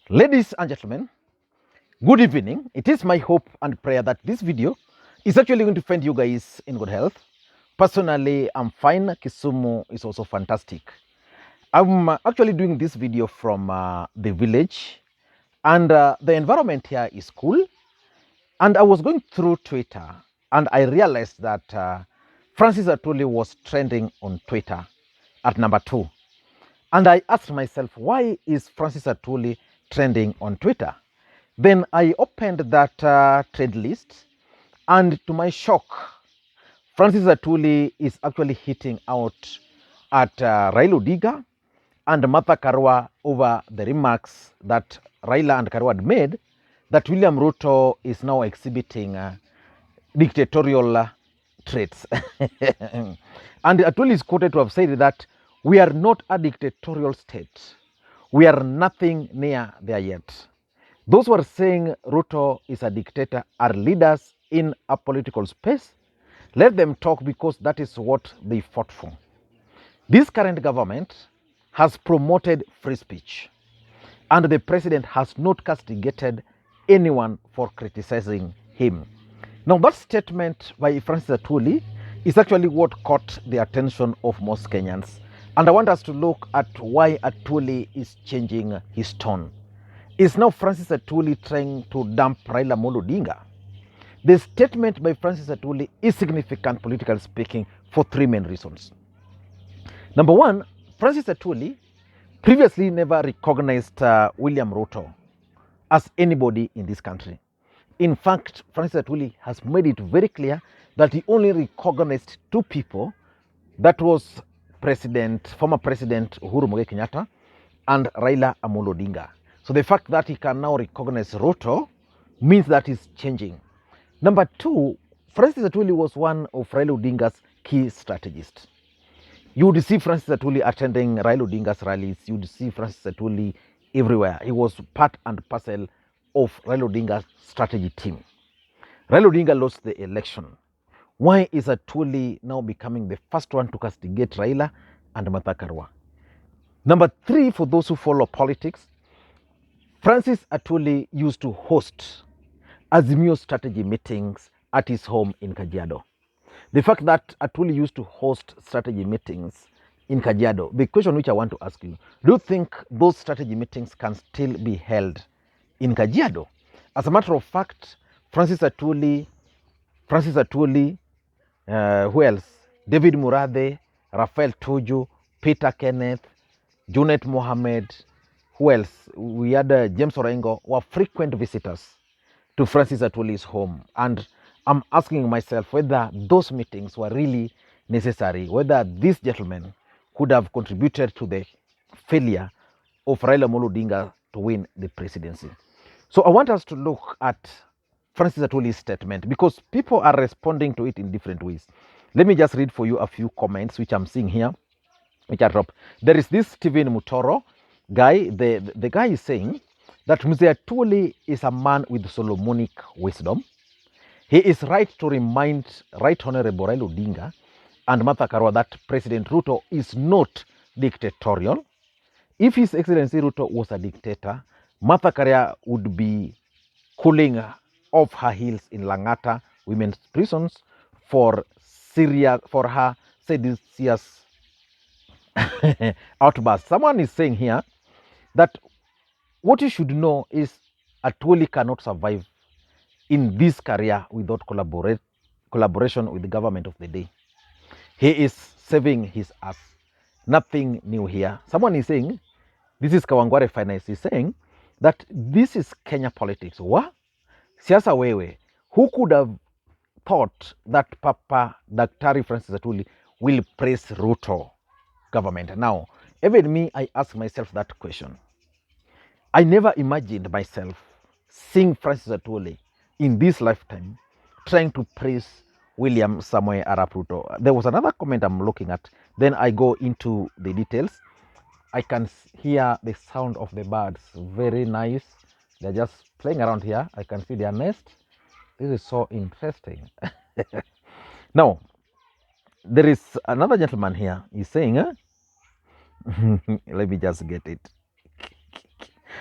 Ladies and gentlemen, good evening. It is my hope and prayer that this video is actually going to find you guys in good health. Personally, I'm fine. Kisumu is also fantastic. I'm actually doing this video from the village, and the environment here is cool. And I was going through Twitter, and I realized that Francis Atwoli was trending on Twitter at number 2. And I asked myself, why is Francis Atwoli trending on Twitter? Then I opened that trend list, and to my shock, Francis Atwoli is actually hitting out at Raila Odinga and Martha Karua over the remarks that Raila and Karua had made that William Ruto is now exhibiting dictatorial traits. And Atwoli is quoted to have said that we are not a dictatorial state. We are nothing near there yet. Those who are saying Ruto is a dictator are leaders in a political space. Let them talk, because that is what they fought for. This current government has promoted free speech, and the president has not castigated anyone for criticizing him. Now, that statement by Francis Atwoli is actually what caught the attention of most Kenyans. And I want us to look at why Atwoli is changing his tone. Is now Francis Atwoli trying to dump Raila Odinga? The statement by Francis Atwoli is significant, politically speaking, for 3 main reasons. Number one, Francis Atwoli previously never recognized William Ruto as anybody in this country. In fact, Francis Atwoli has made it very clear that he only recognized 2 people. That was former President Uhuru Muigai Kenyatta and Raila Odinga. So the fact that he can now recognize Ruto means that he's changing. Number 2, Francis Atwoli was one of Raila Odinga's key strategists. You would see Francis Atwoli attending Raila Odinga's rallies. You would see Francis Atwoli everywhere. He was part and parcel of Raila Odinga's strategy team. Raila Odinga lost the election. Why is Atwoli now becoming the first one to castigate Raila and Martha Karua? Number 3, for those who follow politics, Francis Atwoli used to host Azimio strategy meetings at his home in Kajiado. The fact that Atwoli used to host strategy meetings in Kajiado, the question which I want to ask you, do you think those strategy meetings can still be held in Kajiado? As a matter of fact, Francis Atwoli, who else? David Murathe, Raphael Tuju, Peter Kenneth, Junet Mohammed, who else? We had James Orengo, were frequent visitors to Francis Atwoli's home. And I'm asking myself whether those meetings were really necessary, whether these gentlemen could have contributed to the failure of Raila Odinga to win the presidency. So I want us to look at Francis Atwoli's statement, because people are responding to it in different ways. Let me just read for you a few comments which I'm seeing here, which are dropped. There is this Stephen Mutoro guy. The guy is saying that Mzee Atwoli is a man with Solomonic wisdom. He is right to remind Right Honorable Raila Odinga and Martha Karua that President Ruto is not dictatorial. If His Excellency Ruto was a dictator, Martha Karua would be cooling off her heels in Langata women's prisons for her seditious outburst. Someone is saying here that what you should know is Atwoli cannot survive in this career without collaboration with the government of the day. He is saving his ass. Nothing new here. Someone is saying, this is Kawangware Finance, is saying that this is Kenya politics. What? Siasa wewe, who could have thought that Papa Daktari Francis Atwoli will praise Ruto government? Now, even me, I ask myself that question. I never imagined myself seeing Francis Atwoli in this lifetime trying to praise William Samoei Arap Ruto. There was another comment I'm looking at. Then I go into the details. I can hear the sound of the birds. Very nice. They're just playing around here. I can see their nest. This is so interesting. Now, there is another gentleman here. He's saying, let me just get it.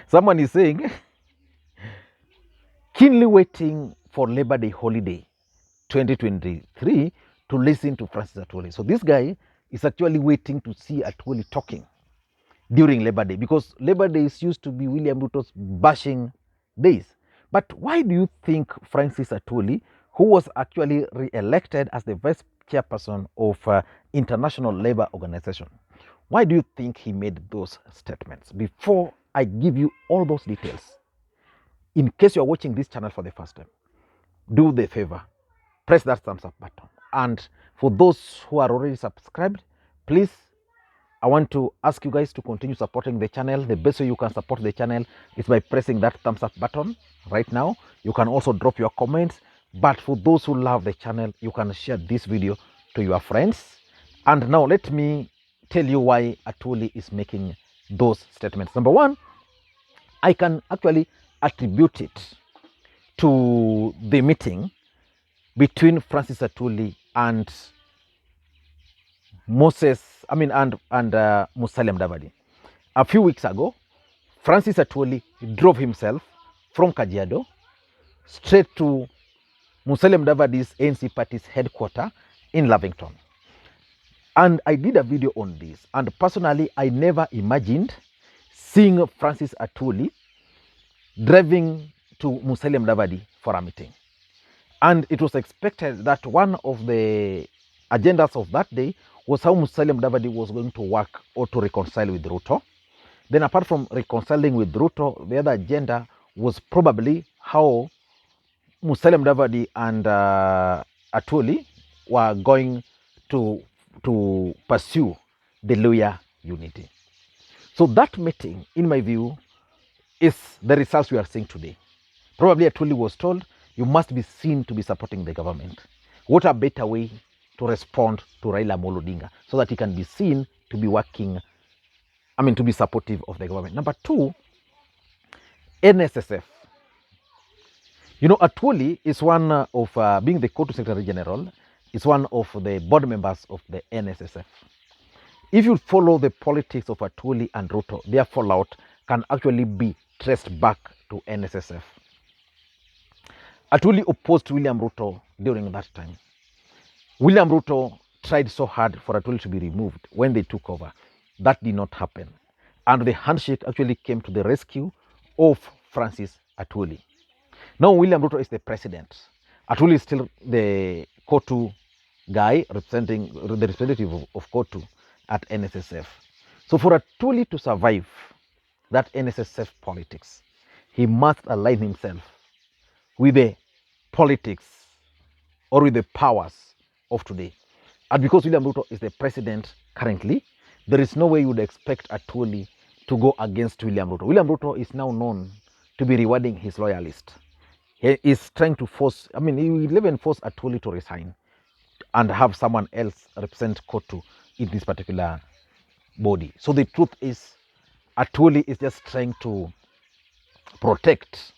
Someone is saying, keenly waiting for Labor Day holiday 2023 to listen to Francis Atwoli. So this guy is actually waiting to see Atwoli talking during Labor Day, because Labor Days used to be William Ruto's bashing days. But why do you think Francis Atwoli, who was actually re-elected as the vice chairperson of International Labour Organization, why do you think he made those statements? Before I give you all those details, in case you are watching this channel for the first time, do the favor, press that thumbs up button. And for those who are already subscribed, please, I want to ask you guys to continue supporting the channel. The best way you can support the channel is by pressing that thumbs up button right now. You can also drop your comments. But for those who love the channel, you can share this video to your friends. And now let me tell you why Atwoli is making those statements. Number one, I can actually attribute it to the meeting between Francis Atwoli and Musalia Mudavadi. A few weeks ago, Francis Atwoli drove himself from Kajiado straight to Musalia Mudavadi's ANC party's headquarters in Lavington. And I did a video on this. And personally, I never imagined seeing Francis Atwoli driving to Musalia Mudavadi for a meeting. And it was expected that one of the agendas of that day was how Musalia Mudavadi was going to work or to reconcile with Ruto. Then apart from reconciling with Ruto, the other agenda was probably how Musalia Mudavadi and Atwoli were going to pursue the Luhya unity. So that meeting, in my view, is the results we are seeing today. Probably Atwoli was told, you must be seen to be supporting the government. What a better way to respond to Raila Odinga so that he can be seen to be working, to be supportive of the government. Number two, NSSF. You know, Atwoli is one of, being the COTU Secretary General, is one of the board members of the NSSF. If you follow the politics of Atwoli and Ruto, their fallout can actually be traced back to NSSF. Atwoli opposed William Ruto during that time. William Ruto tried so hard for Atwoli to be removed when they took over. That did not happen. And the handshake actually came to the rescue of Francis Atwoli. Now William Ruto is the president. Atwoli is still the COTU guy, representing the representative of COTU at NSSF. So for Atwoli to survive that NSSF politics, he must align himself with the politics or with the powers of today. And because William Ruto is the president currently, there is no way you would expect Atwoli to go against William Ruto. William Ruto is now known to be rewarding his loyalists. He is trying to force, he will even force Atwoli to resign and have someone else represent COTU in this particular body. So the truth is, Atwoli is just trying to protect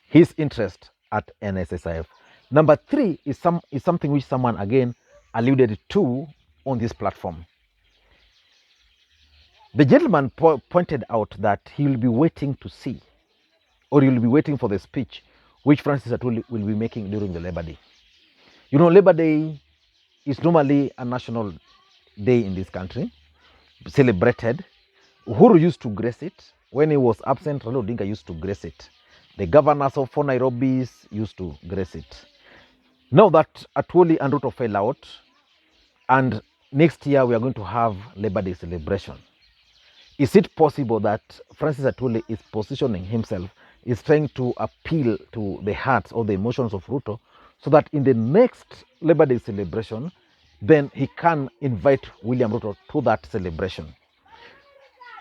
his interest at NSSF. Number three is something which someone again alluded to on this platform. The gentleman pointed out that he will be waiting to see, or he will be waiting for the speech which Francis Atwoli will be making during the Labor Day. You know, Labor Day is normally a national day in this country, celebrated. Uhuru used to grace it. When he was absent, Raila Odinga used to grace it. The governors of 4 Nairobis used to grace it. Now that Atwoli and Ruto fell out, and next year we are going to have Labor Day celebration, is it possible that Francis Atwoli is positioning himself, is trying to appeal to the hearts or the emotions of Ruto, so that in the next Labor Day celebration, then he can invite William Ruto to that celebration?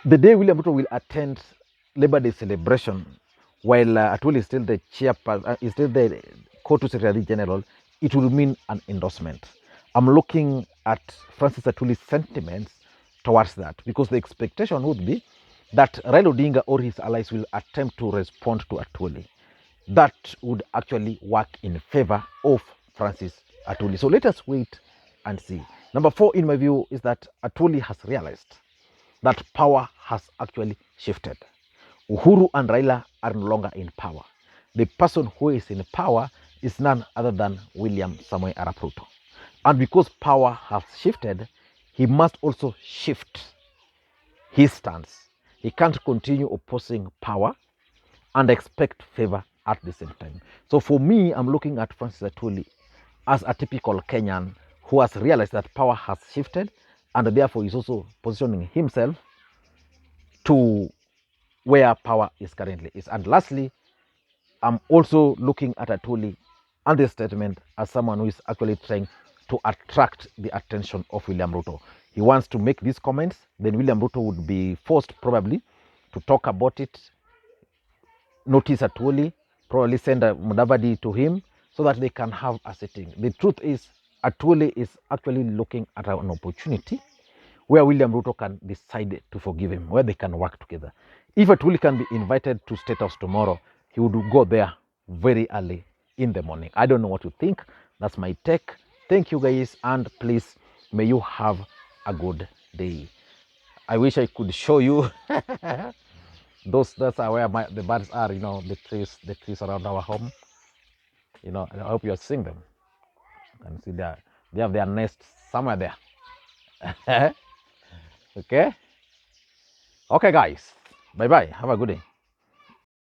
The day William Ruto will attend Labor Day celebration, while Atwoli is still the chairperson, is still the COTU Secretary General, it will mean an endorsement. I'm looking at Francis Atwoli's sentiments towards that, because the expectation would be that Raila Odinga or his allies will attempt to respond to Atwoli. That would actually work in favor of Francis Atwoli. So let us wait and see. Number 4, in my view, is that Atwoli has realized that power has actually shifted. Uhuru and Raila are no longer in power. The person who is in power is none other than William Samoei Arap Ruto. And because power has shifted, he must also shift his stance. He can't continue opposing power and expect favor at the same time. So for me, I'm looking at Francis Atwoli as a typical Kenyan who has realized that power has shifted and therefore is also positioning himself to where power is currently is. And lastly, I'm also looking at Atwoli and this statement as someone who is actually trying to attract the attention of William Ruto. He wants to make these comments, then William Ruto would be forced probably to talk about it, notice Atwoli, probably send a Mudavadi to him so that they can have a sitting. The truth is, Atwoli is actually looking at an opportunity where William Ruto can decide to forgive him, where they can work together. If Atwoli can be invited to State House tomorrow, he would go there very early in the morning. I don't know what you think. That's my take. Thank you guys, and please, may you have a good day. I wish I could show you that's where the birds are, the trees around our home. I hope you're seeing them. You can see they have their nest somewhere there. Okay, guys, bye bye, have a good day.